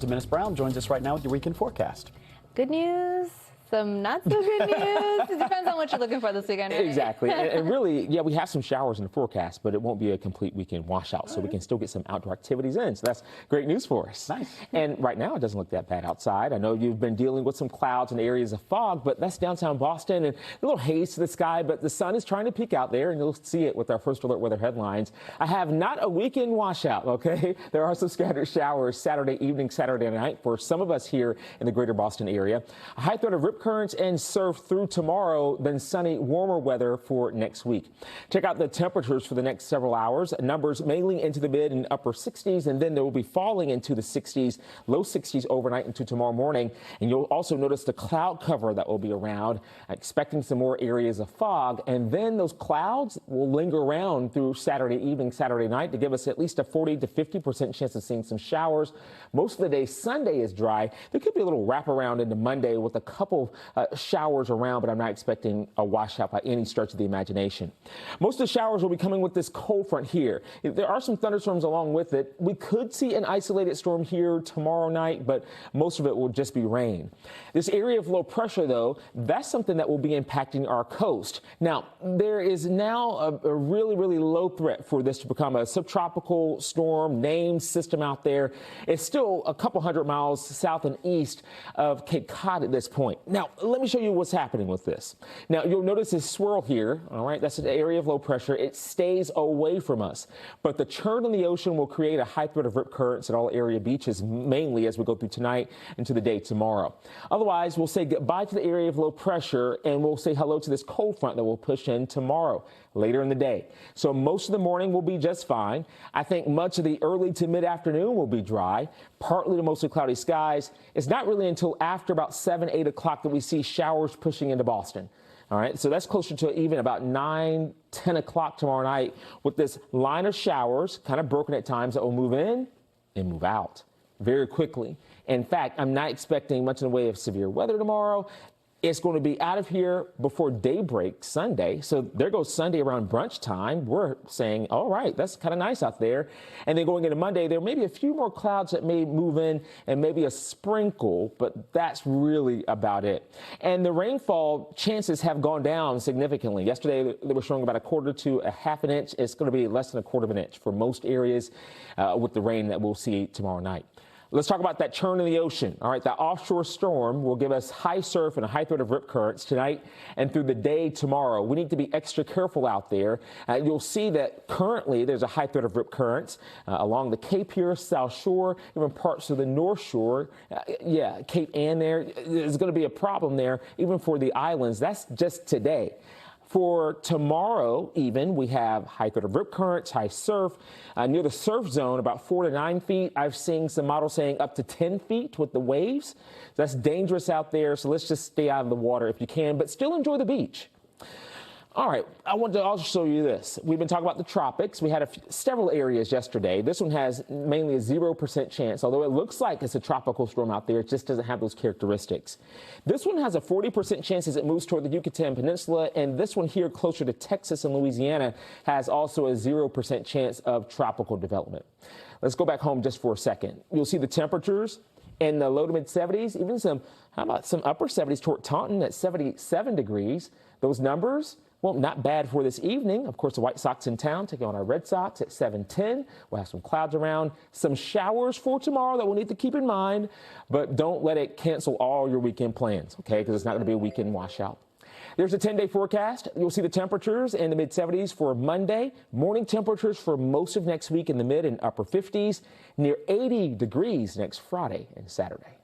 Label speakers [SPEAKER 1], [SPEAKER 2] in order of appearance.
[SPEAKER 1] Dennis Brown joins us right now with your weekend forecast.
[SPEAKER 2] Good news, some not so good news. It depends on what you're looking for this weekend. Right?
[SPEAKER 3] Exactly. and really, yeah, we have some showers in the forecast, but it won't be a complete weekend washout, so we can still get some outdoor activities in. So that's great news for us.
[SPEAKER 1] Nice.
[SPEAKER 3] And right now, it doesn't look that bad outside. I know you've been dealing with some clouds and areas of fog, but that's downtown Boston and a little haze to the sky, but the sun is trying to peek out there, and you'll see it with our first alert weather headlines. I have not a weekend washout, okay? There are some scattered showers Saturday evening, Saturday night for some of us here in the greater Boston area. A high threat of rip currents and surf through tomorrow, then sunny, warmer weather for next week. Check out the temperatures for the next several hours. Numbers mainly into the mid and upper 60s, and then they will be falling into the 60s, low 60s overnight into tomorrow morning. And you'll also notice the cloud cover that will be around, expecting some more areas of fog. And then those clouds will linger around through Saturday evening, Saturday night to give us at least a 40 to 50% chance of seeing some showers. Most of the day, Sunday is dry. There could be a little wraparound into Monday with a couple showers around, but I'm not expecting a washout by any stretch of the imagination. Most of the showers will be coming with this cold front here. There are some thunderstorms along with it. We could see an isolated storm here tomorrow night, but most of it will just be rain. This area of low pressure, though, that's something that will be impacting our coast. Now, there is now a really low threat for this to become a subtropical storm named system out there. It's still a couple hundred miles south and east of Cape Cod at this point. Now, let me show you what's happening with this. Now, you'll notice this swirl here, all right? That's an area of low pressure. It stays away from us, but the churn in the ocean will create a high threat of rip currents at all area beaches, mainly as we go through tonight into the day tomorrow. Otherwise, we'll say goodbye to the area of low pressure, and we'll say hello to this cold front that will push in tomorrow, later in the day. So most of the morning will be just fine. I think much of the early to mid-afternoon will be dry, partly to mostly cloudy skies. It's not really until after about 7, 8 o'clock that we see showers pushing into Boston. All right, so that's closer to even about 9, 10 o'clock tomorrow night with this line of showers, kind of broken at times, that will move in and move out very quickly. In fact, I'm not expecting much in the way of severe weather tomorrow. It's going to be out of here before daybreak Sunday. So there goes Sunday around brunch time. We're saying, all right, that's kind of nice out there. And then going into Monday, there may be a few more clouds that may move in and maybe a sprinkle, but that's really about it. And the rainfall chances have gone down significantly. Yesterday, they were showing about 1/4 to a half an inch. It's going to be less than 1/4 of an inch for most areas with the rain that we'll see tomorrow night. Let's talk about that churn in the ocean. All right, that offshore storm will give us high surf and a high threat of rip currents tonight and through the day tomorrow. We need to be extra careful out there. You'll see that currently there's a high threat of rip currents along the Cape here, South Shore, even parts of the North Shore. Cape Ann there. There's going to be a problem there, even for the islands. That's just today. For tomorrow, even, we have high threat of rip currents, high surf. Near the surf zone, about 4 to 9 feet. I've seen some models saying up to 10 feet with the waves. That's dangerous out there, so let's just stay out of the water if you can, but still enjoy the beach. All right, I want to also show you this. We've been talking about the tropics. We had several areas yesterday. This one has mainly a 0% chance, although it looks like it's a tropical storm out there. It just doesn't have those characteristics. This one has a 40% chance as it moves toward the Yucatan Peninsula, and this one here closer to Texas and Louisiana has also a 0% chance of tropical development. Let's go back home just for a second. You'll see the temperatures in the low to mid 70s, even some upper 70s toward Taunton at 77 degrees. Those numbers, well, not bad for this evening. Of course, the White Sox in town taking on our Red Sox at 7:10. We'll have some clouds around, some showers for tomorrow that we'll need to keep in mind, but don't let it cancel all your weekend plans, okay, because it's not going to be a weekend washout. There's a 10-day forecast. You'll see the temperatures in the mid-70s for Monday. Morning temperatures for most of next week in the mid and upper 50s. Near 80 degrees next Friday and Saturday.